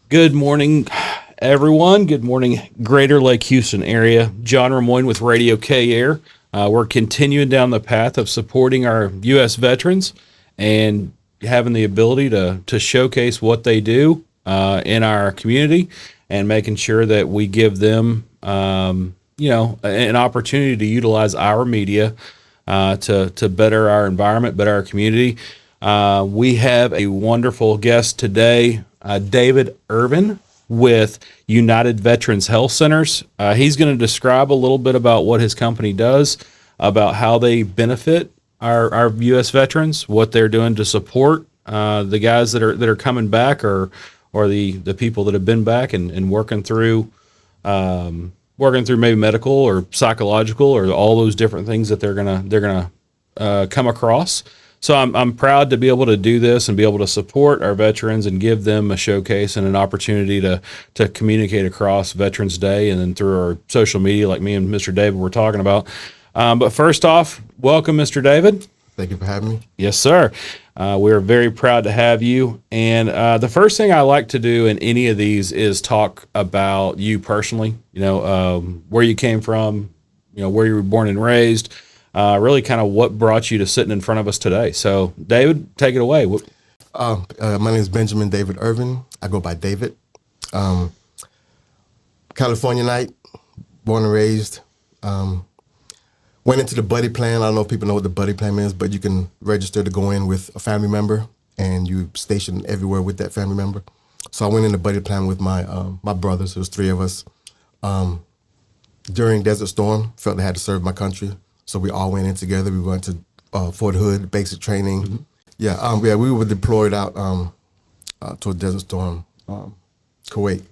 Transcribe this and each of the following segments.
Good morning, everyone. Good morning, Greater Lake Houston area. John Ramoyne with RadioKair. We're continuing down the path of supporting our U.S. veterans and having the ability to showcase what they do in our community and making sure that we give them, an opportunity to utilize our media to better our environment, better our community. We have a wonderful guest today, David Irvin with United Veterans Health Centers. He's going to describe a little bit about what his company does, about how they benefit our U.S. veterans, what they're doing to support the guys that are coming back, or the people that have been back and working through maybe medical or psychological or all those different things that they're gonna come across. So I'm proud to be able to do this and be able to support our veterans and give them a showcase and an opportunity to communicate across Veterans Day and then through our social media, like me and Mr. David were talking about. But first off, welcome, Mr. David. Thank you for having me. Yes, sir. We're very proud to have you. And the first thing I like to do in any of these is talk about you personally. Where you came from, where you were born and raised. Really kind of what brought you to sitting in front of us today. So, David, take it away. My name is Benjamin David Irvin. I go by David. Californianite, born and raised. Went into the buddy plan. I don't know if people know what the buddy plan is, but you can register to go in with a family member, and you station everywhere with that family member. So I went in the buddy plan with my brothers. There was three of us. During Desert Storm, felt I had to serve my country. So we all went in together. We went to Fort Hood, basic training. Mm-hmm. Yeah, we were deployed out to Desert Storm, Kuwait.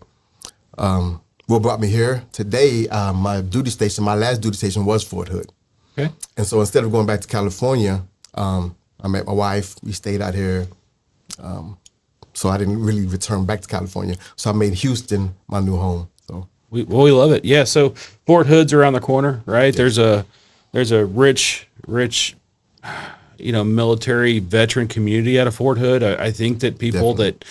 What brought me here? Today, my last duty station was Fort Hood. Okay. And so instead of going back to California, I met my wife. We stayed out here. So I didn't really return back to California. So I made Houston my new home. So we love it. Yeah. So Fort Hood's around the corner, right? Yeah. There's a rich, military veteran community out of Fort Hood. I think that people that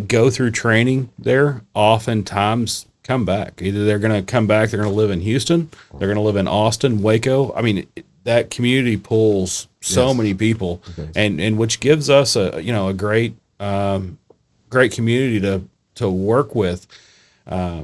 go through training there oftentimes come back. Either they're going to come back, they're going to live in Houston, they're going to live in Austin, Waco. I mean, that community pulls so many people, and which gives us a great community to work with. A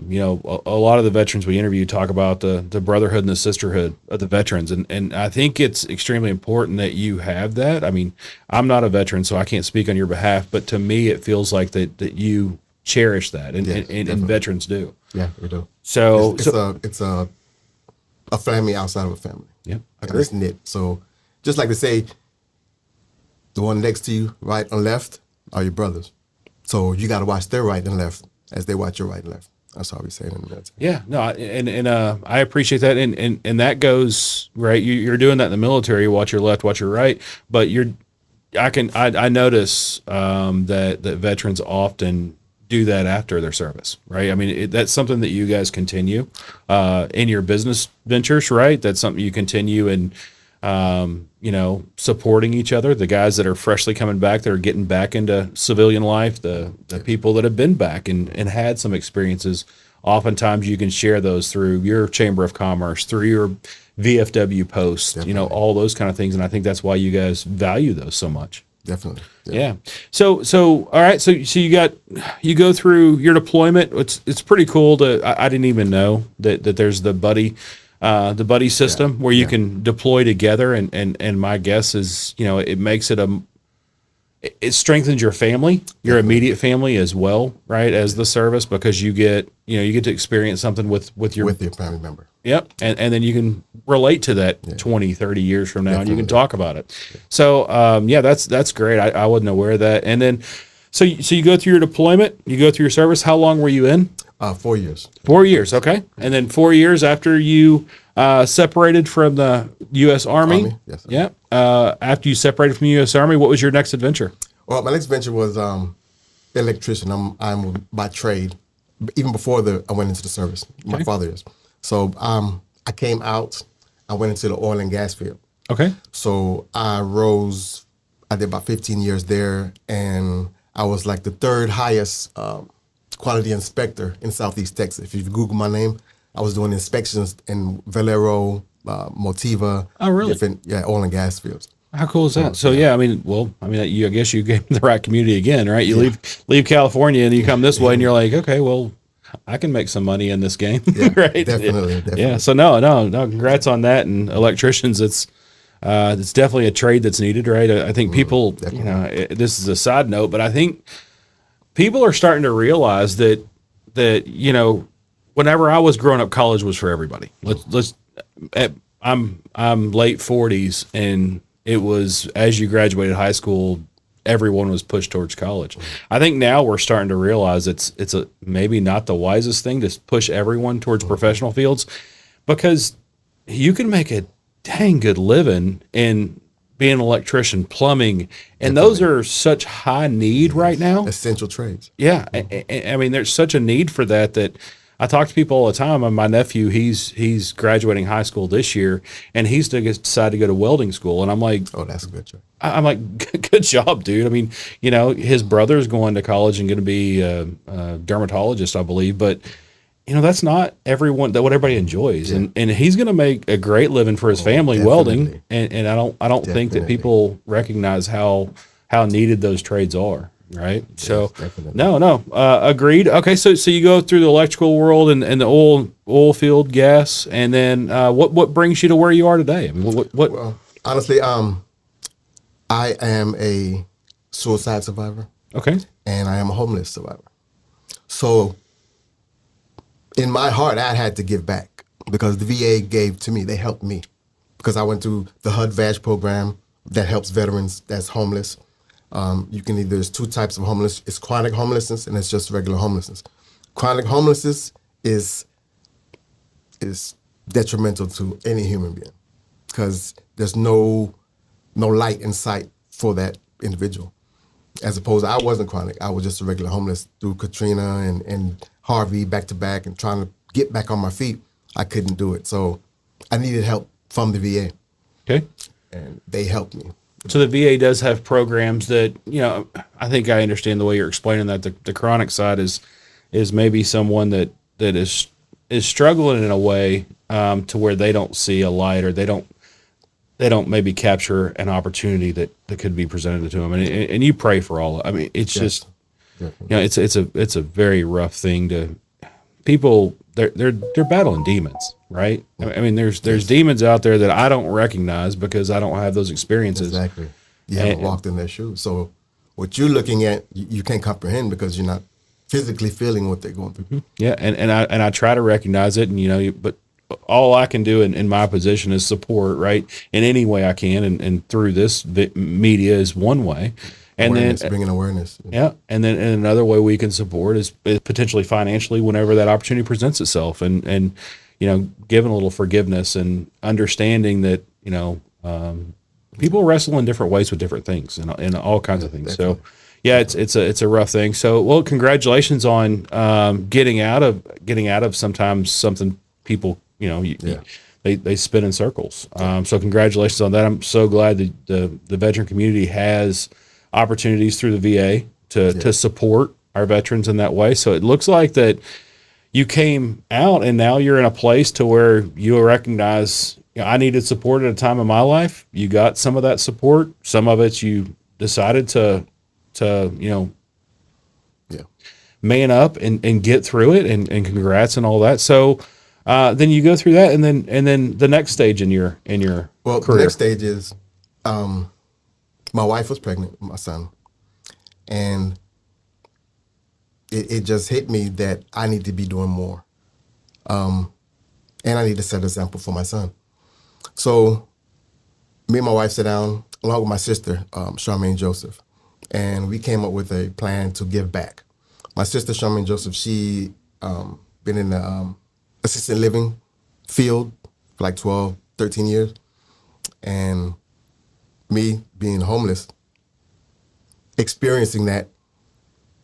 lot of the veterans we interview talk about the brotherhood and the sisterhood of the veterans. And I think it's extremely important that you have that. I mean, I'm not a veteran, so I can't speak on your behalf, but to me, it feels like that you cherish that and veterans do. Yeah, we do. So it's a family outside of a family. Yeah. It's knit. So just like they say, the one next to you, right and left, are your brothers. So you got to watch their right and left as they watch your right and left. That's all we say in the military. Yeah, no, and I appreciate that, and that goes right. You're doing that in the military. Watch your left, watch your right. But I notice that veterans often do that after their service, right? I mean, that's something that you guys continue in your business ventures, right? That's something you continue in. Supporting each other, the guys that are freshly coming back, that are getting back into civilian life, the people that have been back and had some experiences. Oftentimes you can share those through your Chamber of Commerce, through your VFW post, Definitely. All those kind of things. And I think that's why you guys value those so much. Definitely. Yeah. So all right. So you go through your deployment. It's pretty cool I didn't even know that there's the buddy system where you can deploy together, and my guess is it makes it strengthens your family, your immediate family as well, right, as the service, because you get to experience something with your family member. Yep. And then you can relate to that 20, 30 years from now. Definitely. And you can talk about it. Yeah. So that's great. I wasn't aware of that. And then so you go through your deployment, you go through your service. How long were you in? 4 years. 4 years, okay. And then 4 years after you separated from the U.S. Army. Yes, sir. Yeah. After you separated from the U.S. Army, what was your next adventure? Well, my next venture was electrician. I'm by trade. Even before I went into the service, my father is. So I came out. I went into the oil and gas field. Okay. So I rose. I did about 15 years there, and I was like the third highest quality inspector in Southeast Texas. If you Google my name, I was doing inspections in Valero, Motiva, Oh, really? different oil and gas fields. How cool is that? So yeah, I guess you came to the right community again, right? You leave California and you come this way, and you're like, okay, well, I can make some money in this game, Yeah, right? definitely. Yeah. So no, congrats on that. And electricians, it's definitely a trade that's needed, right? I think people, this is a side note, but I think people are starting to realize that whenever I was growing up, college was for everybody. I'm late 40s, and it was, as you graduated high school, everyone was pushed towards college. I think now we're starting to realize it's maybe not the wisest thing to push everyone towards professional fields, because you can make a dang good living in being an electrician, plumbing, and those are such high need right now. Essential trades. Yeah, I mean, there's such a need for that I talk to people all the time. And my nephew, he's graduating high school this year, and he's decided to go to welding school. And I'm like, oh, that's a good job. I'm like, good job, dude. I mean, his brother's going to college and going to be a dermatologist, I believe. But that's not what everybody enjoys, and he's going to make a great living for his family welding. And I don't think that people recognize how needed those trades are. Right. Yes, so no, agreed. Okay. So you go through the electrical world and the oil field, gas, and then what brings you to where you are today? I mean, what? Well, honestly, I am a suicide survivor. Okay. And I am a homeless survivor. So in my heart, I had to give back, because the VA gave to me. They helped me, because I went through the HUD-VAG program that helps veterans that's homeless. There's two types of homelessness. It's chronic homelessness, and it's just regular homelessness. Chronic homelessness is detrimental to any human being, because there's no light in sight for that individual. As opposed to, I wasn't chronic. I was just a regular homeless through Katrina and Harvey back to back, and trying to get back on my feet. I couldn't do it. So I needed help from the VA. Okay. And they helped me. So the VA does have programs that, I think I understand the way you're explaining that. The chronic side is maybe someone that is struggling in a way to where they don't see a light, or they don't maybe capture an opportunity that could be presented to them. And you pray for all. I mean, it's just, it's a very rough thing to people. They're battling demons, right? I mean, there's demons out there that I don't recognize because I don't have those experiences. Exactly. You haven't walked in their shoes. So what you're looking at, you can't comprehend, because you're not physically feeling what they're going through. Yeah, and I try to recognize it, and but all I can do in my position is support, right, in any way I can, and through this media is one way. And then bringing awareness. Yeah. And then another way we can support is potentially financially whenever that opportunity presents itself, and giving a little forgiveness and understanding that, people wrestle in different ways with different things and all kinds of things. Definitely. So yeah, it's a rough thing. So, well, congratulations on getting out of sometimes something people, they spin in circles. So congratulations on that. I'm so glad that the veteran community has opportunities through the VA to support our veterans in that way. So it looks like that you came out, and now you're in a place to where you recognize, I needed support at a time in my life. You got some of that support. Some of it you decided to man up and get through it, and congrats and all that. So then you go through that, and then the next stage in your career. The next stage is my wife was pregnant with my son, and it just hit me that I need to be doing more, and I need to set an example for my son. So me and my wife sat down along with my sister, Charmaine Joseph, and we came up with a plan to give back. My sister, Charmaine Joseph, she been in the assisted living field for like 12, 13 years, and me being homeless, experiencing that,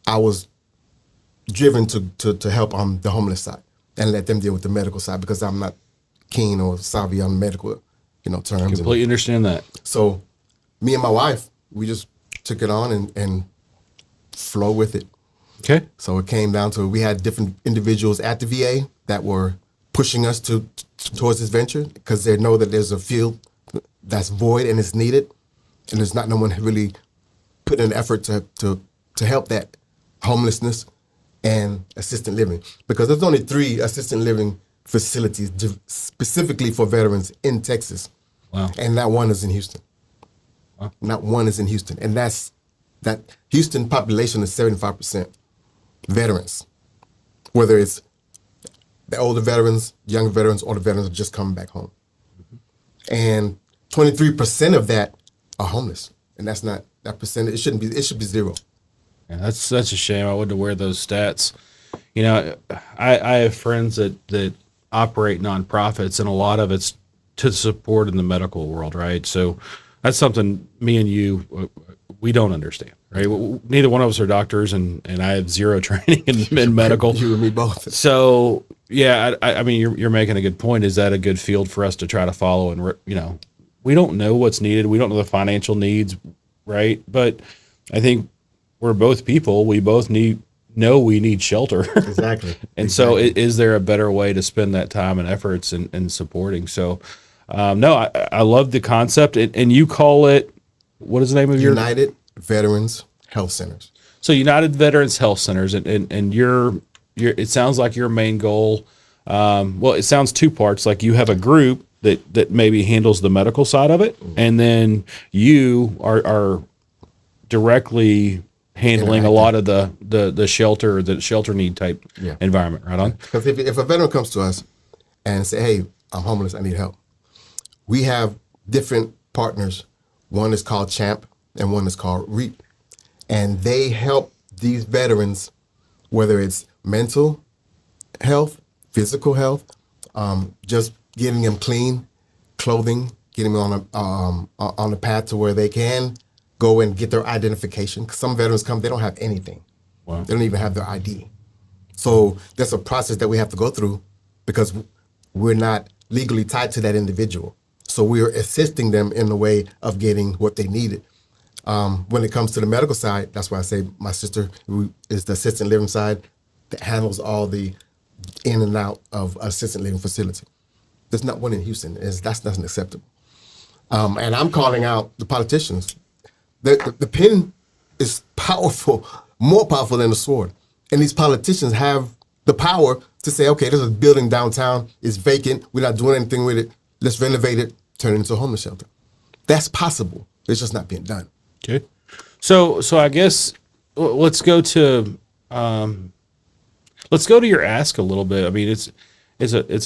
I was driven to help on the homeless side and let them deal with the medical side, because I'm not keen or savvy on medical, terms. Completely understand that. So me and my wife, we just took it on and flow with it. Okay. So it came down to we had different individuals at the VA that were pushing us towards this venture because they know that there's a field that's void and it's needed, and there's not no one really putting an effort to help that homelessness and assisted living, because there's only 3 assisted living facilities specifically for veterans in Texas. Wow. And not one is in Houston. Wow. Not one is in Houston. And that Houston population is 75% veterans, whether it's the older veterans, younger veterans, or the veterans are just coming back home. Mm-hmm. And 23% of that are homeless. And that's not that percentage. It should be 0. Yeah, that's a shame. I wouldn't wear those stats. You know, I have friends that operate nonprofits, and a lot of it's to support in the medical world, right? So that's something me and you, we don't understand, right? Neither one of us are doctors, and I have 0 training in medical. You and me both. So yeah, I mean, you're making a good point. Is that a good field for us to try to follow? And you know, we don't know what's needed. We don't know the financial needs, right? But I think we're both people. We both know we need shelter. Exactly. And so is there a better way to spend that time and efforts in supporting? So, no, I love the concept. And you call it, what is the name of your? United Veterans Health Centers. So United Veterans Health Centers. And your it sounds like your main goal, well, it sounds 2 parts. Like you have a group that maybe handles the medical side of it. Mm-hmm. And then you are directly handling a lot of the shelter need type environment, right on? Because if a veteran comes to us and say, hey, I'm homeless, I need help, we have different partners. One is called CHAMP and one is called REAP. And they help these veterans, whether it's mental health, physical health, just getting them clean, clothing, getting them on a path to where they can go and get their identification. Because some veterans come, they don't have anything. Wow. They don't even have their ID. So there's a process that we have to go through because we're not legally tied to that individual. So we're assisting them in the way of getting what they needed. When it comes to the medical side, that's why I say my sister is the assisted living side that handles all the in and out of assisted living facility. There's not one in Houston. That's not acceptable. And I'm calling out the politicians. The pen is powerful, more powerful than the sword. And these politicians have the power to say, okay, there's a building downtown, it's vacant, we're not doing anything with it, let's renovate it, turn it into a homeless shelter. That's possible. It's just not being done. Okay. So I guess let's go to your ask a little bit. I mean, it's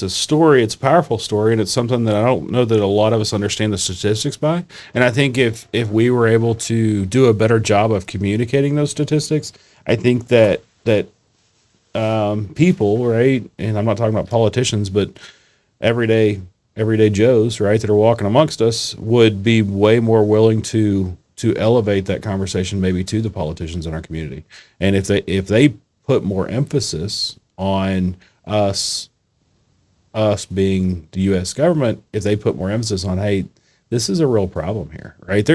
a story, it's a powerful story, and it's something that I don't know that a lot of us understand the statistics by. And I think if we were able to do a better job of communicating those statistics, I think that people, right, and I'm not talking about politicians, but everyday Joes, right, that are walking amongst us would be way more willing to elevate that conversation maybe to the politicians in our community. And if they put more emphasis on us being the U.S. government, if they put more emphasis on, hey, this is a real problem here, right?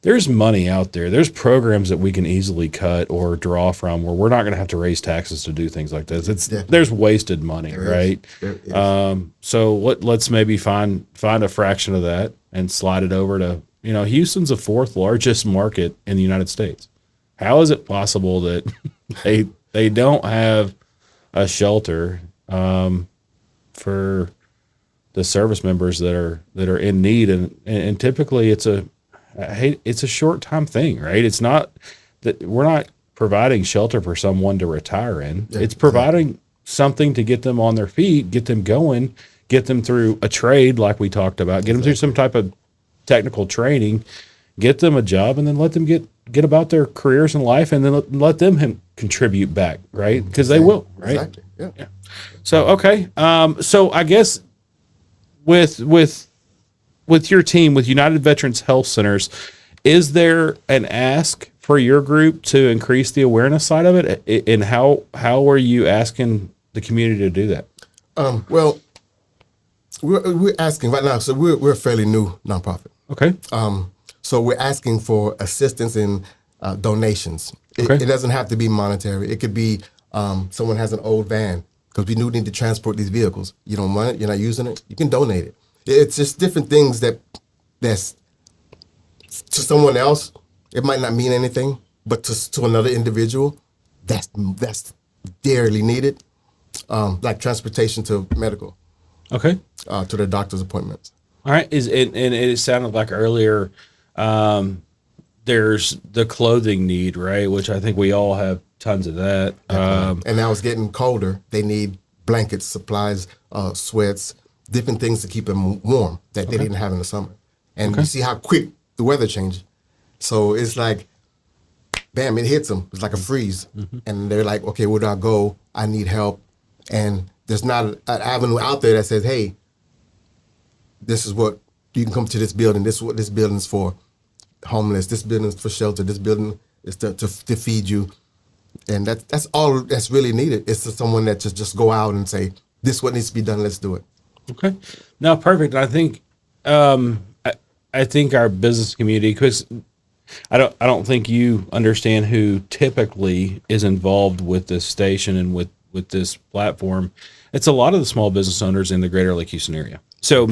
There's money out there. There's programs that we can easily cut or draw from where we're not going to have to raise taxes to do things like this. There's wasted money, right? So let's maybe find a fraction of that and slide it over to, Houston's the 4th largest market in the United States. How is it possible that they don't have a shelter for the service members that are in need, and typically it's a short time thing, right? It's not that we're not providing shelter for someone to retire in. Yeah, it's providing something to get them on their feet, get them going, get them through a trade like we talked about, get them through some type of technical training, get them a job, and then let them get about their careers in life, and then let them contribute back, right? Because they will, right? Exactly. Yeah. So okay, so I guess with your team, with United Veterans Health Centers, is there an ask for your group to increase the awareness side of it? And how are you asking the community to do that? Well, we're asking right now. So we're a fairly new nonprofit. Okay. So we're asking for assistance in donations. It doesn't have to be monetary. It could be someone has an old van, because we do need to transport these vehicles. You don't want it, you're not using it, you can donate it. It's just different things that's to someone else, it might not mean anything, but to another individual, that's dearly needed. Like transportation to medical, Okay. to their doctor's appointments. All right. And it sounded like earlier, there's the clothing need, right? Which I think we all have tons of that. And now it's getting colder. They need blankets, supplies, sweats, different things to keep them warm that they didn't have in the summer. And you see how quick the weather changed. So it's like, bam, it hits them. It's like a freeze. And they're like, okay, where do I go? I need help. And there's not an avenue out there that says, hey, this is what, you can come to this building. This is what this building's for. Homeless. This building's for shelter. This building is to feed you. And that's all that's really needed. It's to someone that just go out and say, this is what needs to be done. Let's do it. Okay. No, perfect. I think, I think our business community, because I don't think you understand who typically is involved with this station and with this platform. It's a lot of the small business owners in the greater Lake Houston area. So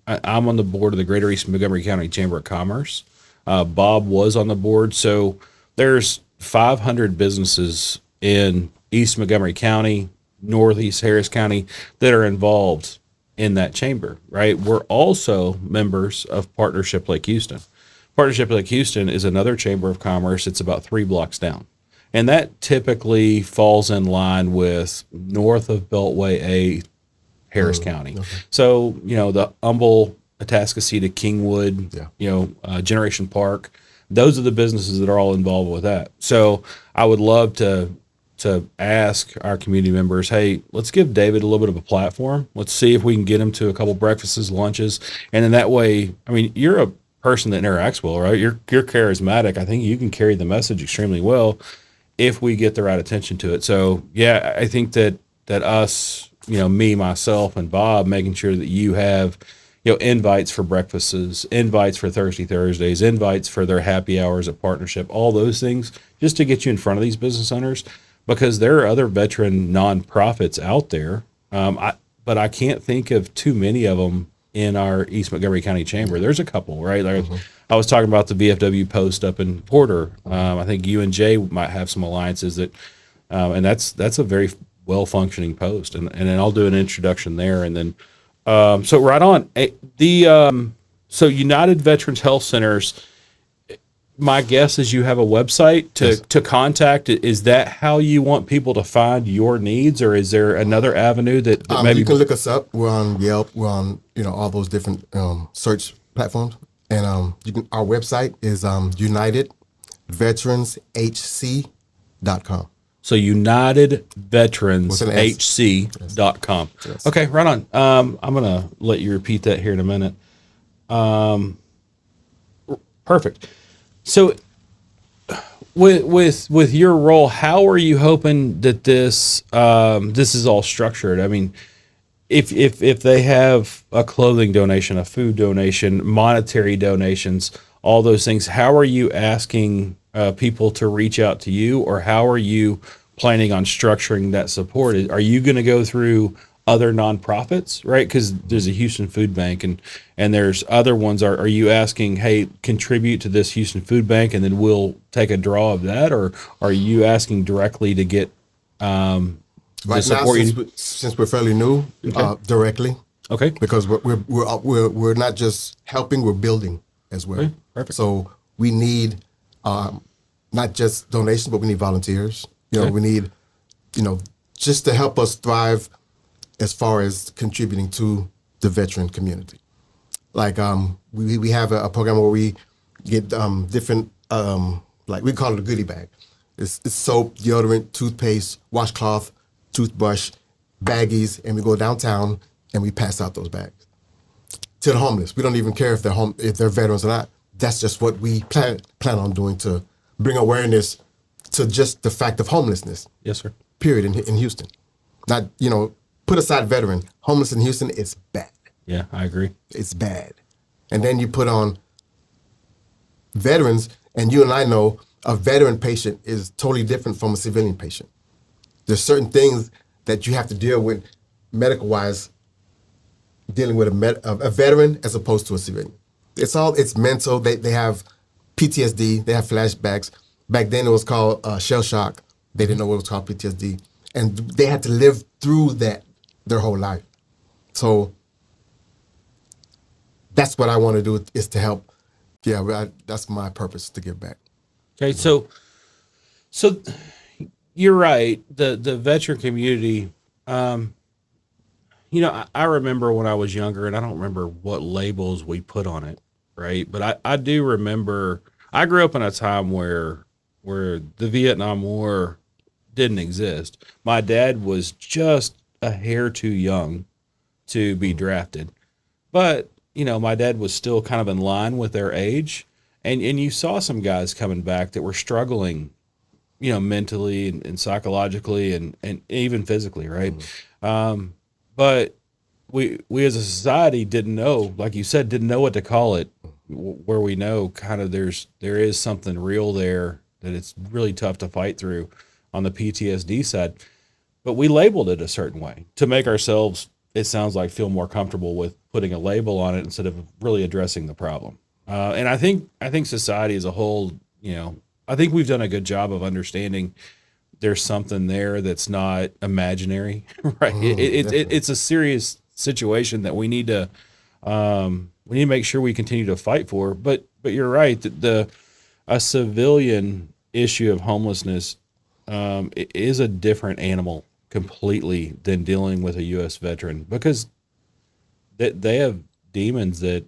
I'm on the board of the Greater East Montgomery County Chamber of Commerce. Bob was on the board. So there's 500 businesses in East Montgomery County, Northeast Harris County that are involved in that chamber, right? We're also members of Partnership Lake Houston. Partnership Lake Houston is another chamber of commerce. It's about 3 blocks down. And that typically falls in line with north of Beltway A, Harris County. Okay. So, the Humble, Atascocita, Kingwood, Generation Park, those are the businesses that are all involved with that. So I would love to ask our community members, hey, let's give David a little bit of a platform. Let's see if we can get him to a couple breakfasts, lunches. And in that way, I mean, you're a person that interacts well, right? You're charismatic. I think you can carry the message extremely well if we get the right attention to it. So yeah, I think that us, me, myself, and Bob, making sure that you have, invites for breakfasts, invites for Thursdays, invites for their happy hours at Partnership, all those things, just to get you in front of these business owners, because there are other veteran nonprofits out there. But I can't think of too many of them in our East Montgomery County Chamber. There's a couple, right? Like I was talking about the VFW post up in Porter. I think you and Jay might have some alliances that, and that's a very well functioning post. And then I'll do an introduction there. And then, so right on so United Veterans Health Centers, my guess is you have a website to contact. Is that how you want people to find your needs, or is there another avenue that maybe you can look us up? We're on Yelp. We're on all those different search platforms, and our website is UnitedVeteransHC.com. So UnitedVeteransHC.com. Yes. Okay, right on. I'm gonna let you repeat that here in a minute. Perfect. So with your role, how are you hoping that this is all structured? I mean, if they have a clothing donation, a food donation, monetary donations, all those things, how are you asking people to reach out to you, or how are you planning on structuring that support? Are you going to go through other nonprofits, right? Because there's a Houston Food Bank and there's other ones. Are you asking, hey, contribute to this Houston Food Bank and then we'll take a draw of that, or are you asking directly to get the support? Right now, since we're fairly new, directly. Okay. Because we're not just helping, we're building as well. Okay. Perfect. So we need not just donations, but we need volunteers. We need just to help us thrive as far as contributing to the veteran community. Like we have a program where we get different, like we call it a goodie bag. It's soap, deodorant, toothpaste, washcloth, toothbrush, baggies, and we go downtown and we pass out those bags to the homeless. We don't even care if they're veterans or not. That's just what we plan on doing, to bring awareness to just the fact of homelessness. Yes, sir. Period in Houston. Not, put aside veteran. Homeless in Houston, it's bad. Yeah, I agree. It's bad. And then you put on veterans, and you and I know a veteran patient is totally different from a civilian patient. There's certain things that you have to deal with medical wise, dealing with a veteran as opposed to a civilian. It's mental. They have PTSD. They have flashbacks. Back then it was called shell shock. They didn't know what it was called PTSD, and they had to live through that their whole life. So that's what I want to do, is to help. Yeah, that's my purpose, to give back. Okay, so you're right. The veteran community, I remember when I was younger, and I don't remember what labels we put on it, right? But I do remember I grew up in a time where the Vietnam War didn't exist. My dad was just a hair too young to be drafted, but my dad was still kind of in line with their age, and you saw some guys coming back that were struggling, mentally and psychologically and even physically, right? But we as a society didn't know, like you said, didn't know what to call it. Where we know kind of there is something real there that it's really tough to fight through on the PTSD side, but we labeled it a certain way to make ourselves, it sounds like, feel more comfortable with putting a label on it instead of really addressing the problem. And I think society as a whole, I think we've done a good job of understanding there's something there that's not imaginary, right? It's a serious situation that we need to make sure we continue to fight for. But you're right that a civilian issue of homelessness is a different animal completely than dealing with a U.S. veteran, because they have demons that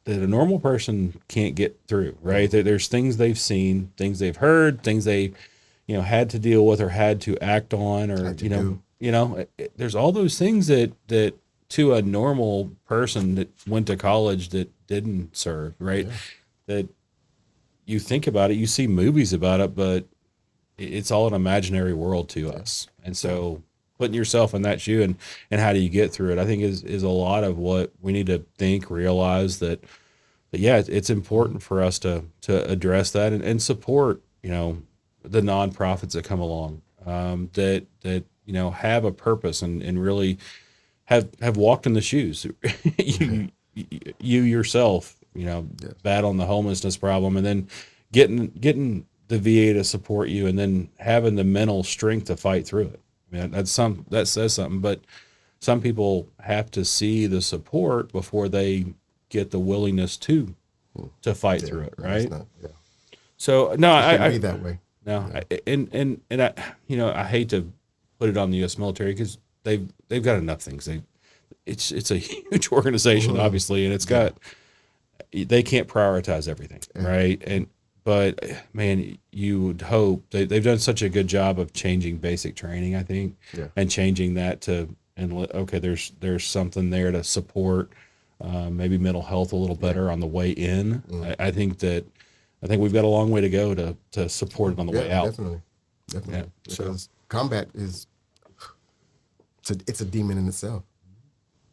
a normal person can't get through, right? There's things they've seen, things they've heard, things they had to deal with or had to act on, or there's all those things that to a normal person that went to college that didn't serve, right? Yeah. That you think about it, you see movies about it, but it's all an imaginary world to us. And so putting yourself in that shoe and how do you get through it, I think is a lot of what we need to think, realize that it's important for us to address that and support, the nonprofits that come along, that have a purpose and really have walked in the shoes. you yourself, battling the homelessness problem, and then getting the VA to support you, and then having the mental strength to fight through it. I mean, that says something. But some people have to see the support before they get the willingness to fight through it, right? So no, I be that way. No, and I hate to put it on the U.S. military, because they've got enough things. It's a huge organization, obviously, and they can't prioritize everything, right? But man, you would hope they've done such a good job of changing basic training, I think, and changing that there's something there to support maybe mental health a little better on the way in. I think we've got a long way to go to support it on the way out. Definitely. Yeah. Because combat it's a demon in itself.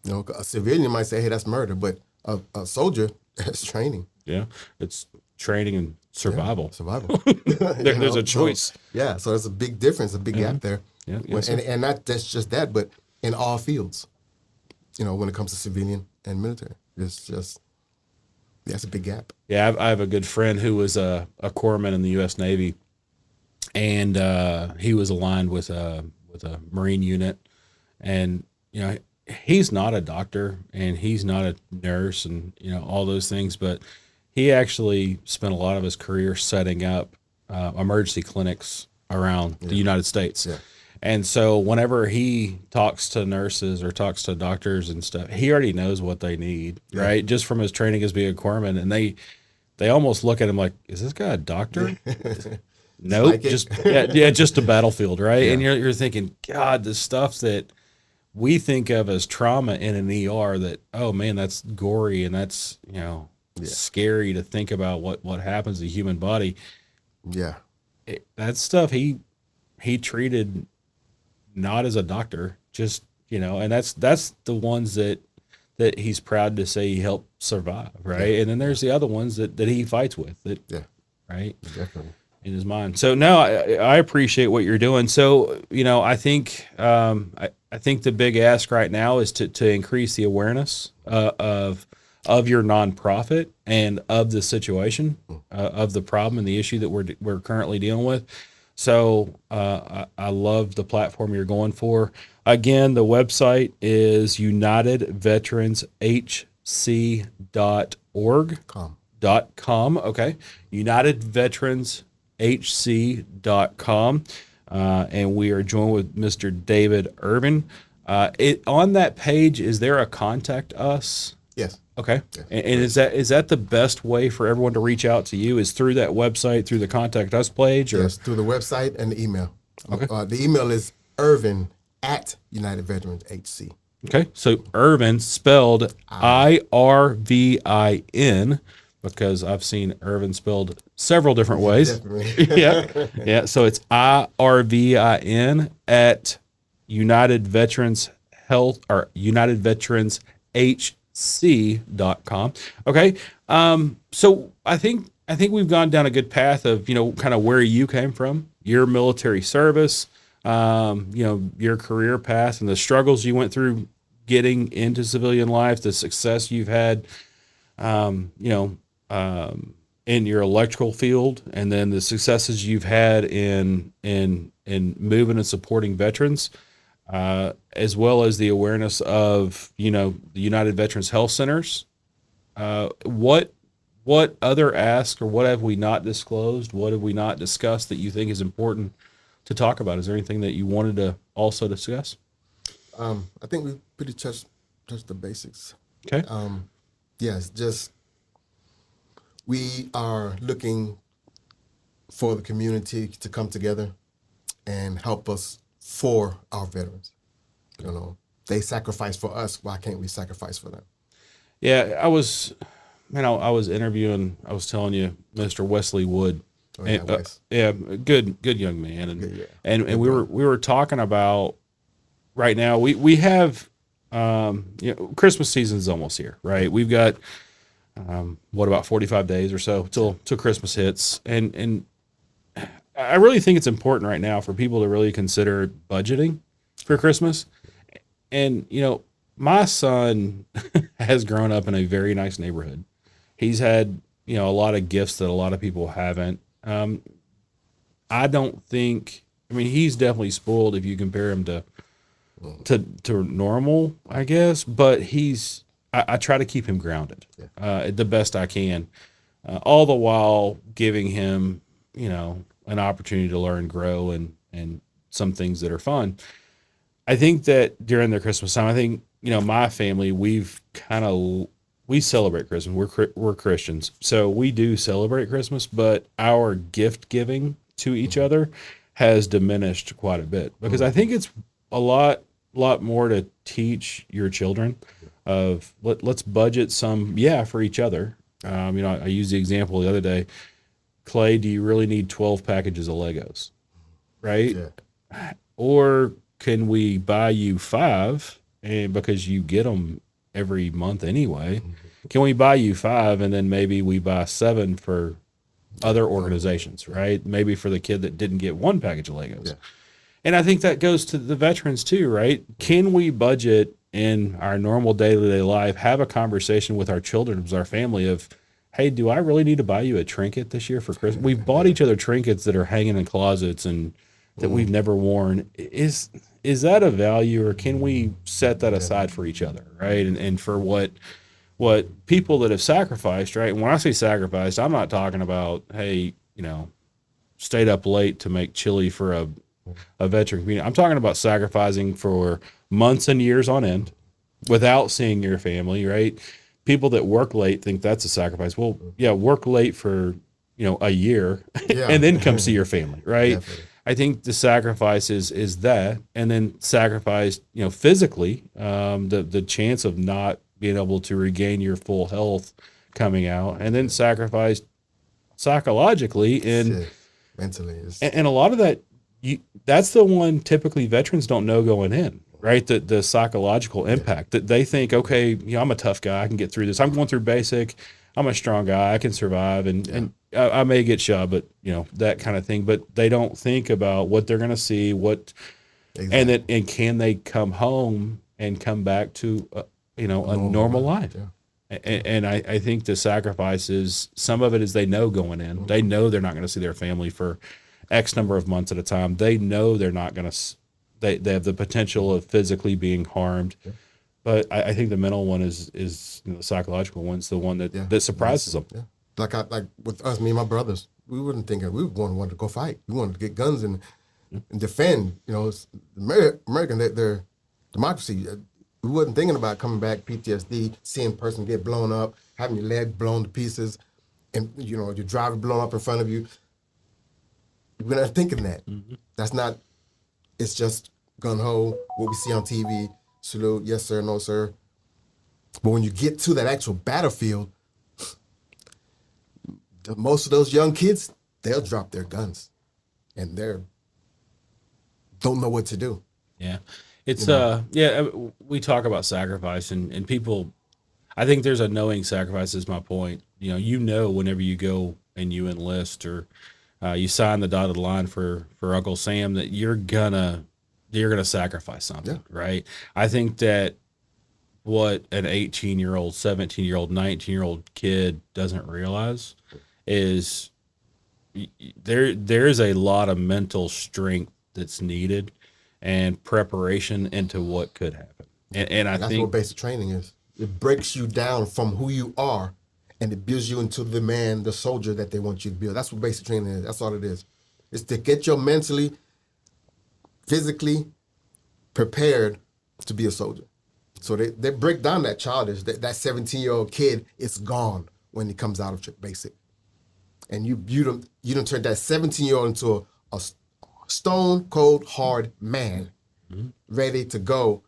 A civilian might say, "Hey, that's murder," but a soldier, that's training. Yeah, it's training and survival. Yeah, survival. There's a choice. So there's a big difference, a big gap there. Yeah, and not just that, but in all fields. When it comes to civilian and military, it's a big gap. Yeah, I have a good friend who was a corpsman in the U.S. Navy, and he was aligned with a Marine unit, and he's not a doctor and he's not a nurse and all those things, but he actually spent a lot of his career setting up emergency clinics around the United States. Yeah. And so whenever he talks to nurses or talks to doctors and stuff, he already knows what they need, right? Just from his training as being a corpsman, and they almost look at him like, is this guy a doctor? Nope, just a battlefield, right? Yeah. And you're thinking, God, the stuff that we think of as trauma in an ER, that, oh man, that's gory and that's scary to think about what happens to the human body. Yeah, that stuff he treated not as a doctor, just and that's the ones that he's proud to say he helped survive, right? And then there's the other ones that he fights with that right? Definitely. In his mind. So no, I appreciate what you're doing. So, I think, I think the big ask right now is to increase the awareness of your nonprofit and of the situation, of the problem and the issue that we're currently dealing with. So I love the platform you're going for. Again, the website is unitedveteranshc.org. .com. Okay. unitedveteranshc.com. And we are joined with Mr. David Irvin. On that page, is there a contact us? Yes. Okay. Yes. And is that the best way for everyone to reach out to you, is through that website, through the contact us page? Or? Yes, through the website and the email. Okay. The email is Irvin at United Veterans HC. Okay. So Irvin spelled IRVIN, because I've seen Irvin spelled several different ways. Definitely. Yeah. So it's IRVIN at United Veterans Health, or UnitedVeteransHC.com. Okay. So I think we've gone down a good path of, kind of where you came from, your military service, your career path and the struggles you went through getting into civilian life, the success you've had, in your electrical field, and then the successes you've had in moving and supporting veterans, as well as the awareness of, the United Veterans Health Centers. What other asks, or what have we not disclosed? What have we not discussed that you think is important to talk about? Is there anything that you wanted to also discuss? I think we pretty touched the basics. Okay. Yes, just we are looking for the community to come together and help us for our veterans. They sacrifice for us. Why can't we sacrifice for them? Yeah, I was interviewing, I was telling you, Mr. Wesley Wood. Oh, yeah, Wes. Good young man. And Yeah. and we were talking about, right now we have, Christmas season is almost here, right? We've got what, about 45 days or so till Christmas hits, and I really think it's important right now for people to really consider budgeting for Christmas. And my son has grown up in a very nice neighborhood. He's had a lot of gifts that a lot of people haven't. I don't think, he's definitely spoiled if you compare him to normal, I guess, but I try to keep him grounded, the best I can, all the while giving him, an opportunity to learn, grow, and some things that are fun. I think that during the Christmas time, my family, we celebrate Christmas. We're Christians, so we do celebrate Christmas, but our gift giving to each other has diminished quite a bit, because I think it's a lot more to teach your children of let's budget some, for each other. I used the example the other day. Clay, do you really need 12 packages of Legos? Right? Yeah. Or can we buy you 5, and because you get them every month anyway, can we buy you 5, and then maybe we buy 7 for other organizations, right? Maybe for the kid that didn't get 1 package of Legos. Yeah. And I think that goes to the veterans too, right? Can we budget in our normal day-to-day life, have a conversation with our children, with our family of, hey, do I really need to buy you a trinket this year for Christmas? We've bought each other trinkets that are hanging in closets and that we've never worn. Is that a value, or can we set that aside for each other, right? And for what people that have sacrificed, right? And when I say sacrificed, I'm not talking about, hey, stayed up late to make chili for a veteran community. I'm talking about sacrificing for months and years on end without seeing your family, right? People that work late think that's a sacrifice. Well, yeah, work late for, a year and then come see your family, right? Definitely. I think the sacrifice is that, and then sacrifice, physically, the chance of not being able to regain your full health coming out, and then sacrifice psychologically and mentally. And a lot of that, that's the one typically veterans don't know going in, right? The psychological impact that they think, okay, I'm a tough guy, I can get through this. I'm going through basic, I'm a strong guy. I can survive, and I may get shot, but that kind of thing. But they don't think about what they're going to see, Exactly. and can they come home and come back to a normal life. Yeah. And I think the sacrifice is, some of it is they know going in. They know they're not going to see their family for X number of months at a time. They know they're not going to. They have the potential of physically being harmed. Yeah. But I think the mental one is the psychological one's the one that surprises them. Yeah. Like with us, me and my brothers, we wouldn't think we wanted to go fight. We wanted to get guns and defend. It's American, their democracy. We wasn't thinking about coming back, PTSD, seeing a person get blown up, having your leg blown to pieces, and your driver blown up in front of you. We're not thinking that. That's not. It's just gun ho. What we see on TV. Salute, yes sir, no sir. But when you get to that actual battlefield, most of those young kids, they'll drop their guns, and don't know what to do. Yeah. It's we talk about sacrifice and people, I think there's a knowing sacrifice is my point. Whenever you go and you enlist or you sign the dotted line for Uncle Sam that you're gonna sacrifice something, right? I think that what an 18-year-old, 17-year-old, 19-year-old kid doesn't realize is there's a lot of mental strength that's needed and preparation into what could happen. And I that's think what basic training is. It breaks you down from who you are, and it builds you into the man, the soldier that they want you to build. That's what basic training is. That's all it is. It's to get you mentally, physically prepared to be a soldier. So they break down that childish, that 17-year-old kid, it's gone when he comes out of basic. And you don't turn that 17-year-old into a stone cold hard man, ready to go,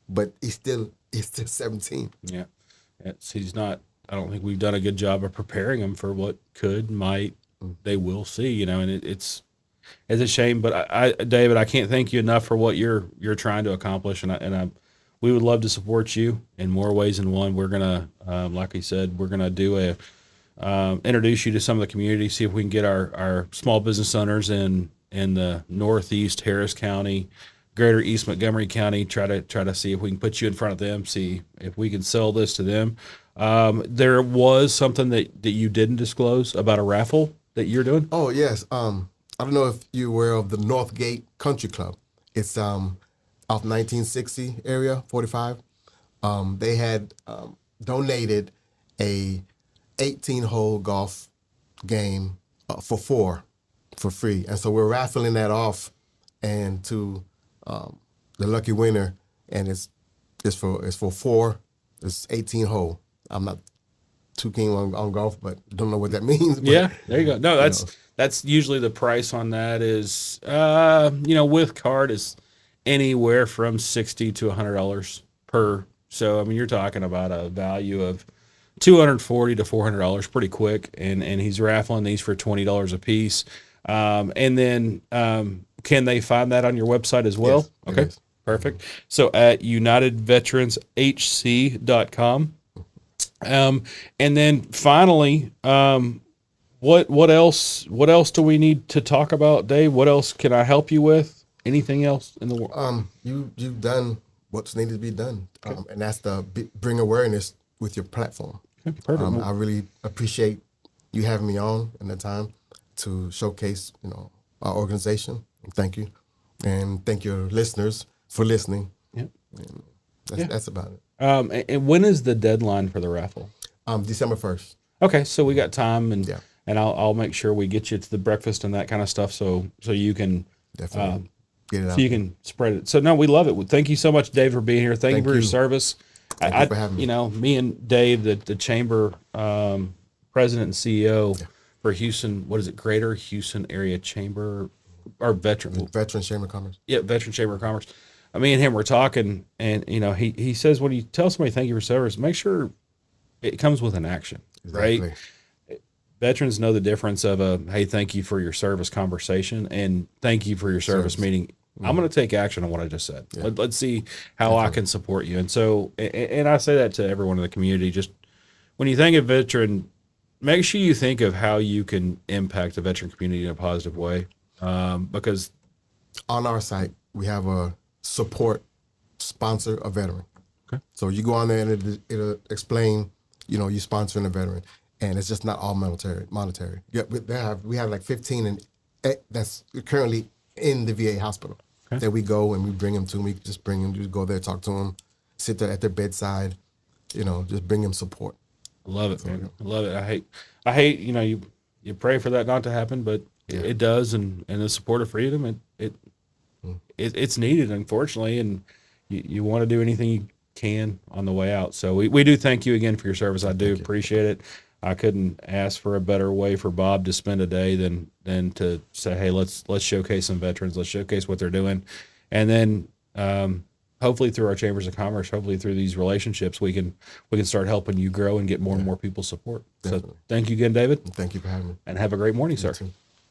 but he's still 17. Yeah. He's not. I don't think we've done a good job of preparing him for what might, they will see, and it's a shame. But David, I can't thank you enough for what you're trying to accomplish, and we would love to support you in more ways than one. We're gonna, like I said, we're gonna do introduce you to some of the community, see if we can get our small business owners in the Northeast Harris County, Greater East Montgomery County, try to see if we can put you in front of them, see if we can sell this to them. There was something that you didn't disclose about a raffle that you're doing. Oh yes. I don't know if you're aware of the Northgate Country Club. It's off 1960 area, 45. They had donated a 18-hole golf game for free, and so we're raffling that off, and to the lucky winner, and it's for four. It's 18-hole. I'm not too keen on golf, but don't know what that means. But, yeah, there you go. No, that's usually the price on that is with card is anywhere from $60 to $100 per. So I mean, you're talking about a value of $240 to $400 pretty quick, and he's raffling these for $20 a piece. And then can they find that on your website as well? Yes, okay, perfect. So at UnitedVeteransHC.com. And then finally, what else do we need to talk about, Dave? What else can I help you with? Anything else in the world? You've done what's needed to be done, and that's to bring awareness with your platform. Okay, perfect. I really appreciate you having me on in the time to showcase, our organization. Thank you, and thank your listeners for listening. Yeah, that's about it. And when is the deadline for the raffle? December 1st. Okay, so we got time, and I'll make sure we get you to the breakfast and that kind of stuff, so you can definitely get it out. So you can spread it. So no, we love it. Thank you so much, Dave, for being here. Thank you for your service. Thank you for having me. Me and Dave, the chamber president and CEO for Houston. What is it? Greater Houston Area Chamber or Veterans Chamber of Commerce. Yeah, Veterans Chamber of Commerce. Me and him were talking, and he says when you tell somebody thank you for service, make sure it comes with an action, Exactly. right? Veterans know the difference of a hey, thank you for your service conversation and thank you for your service meeting. Mm-hmm. I'm going to take action on what I just said. Yeah. Let's see how I can support you. And so, and I say that to everyone in the community. Just when you think of veteran, make sure you think of how you can impact the veteran community in a positive way. Because on our site, we have a support sponsor a veteran. Okay. So you go on there and it'll explain, you sponsoring a veteran, and it's just not all monetary. Yeah, we have like 15 that's currently in the VA hospital that we go and we bring them to. We just bring them, just go there, talk to them, sit there at their bedside, just bring them support. I love it, man. I love it. I hate, you pray for that not to happen, but it does, and the support of freedom, it's needed, unfortunately, and you want to do anything you can on the way out. So we do thank you again for your service. I do appreciate it. I couldn't ask for a better way for Bob to spend a day than to say, hey, let's showcase some veterans, let's showcase what they're doing, and then hopefully through our chambers of commerce, hopefully through these relationships, we can start helping you grow and get more and more people support. Definitely. So thank you again, David. Thank you for having me. And have a great morning, sir. You too.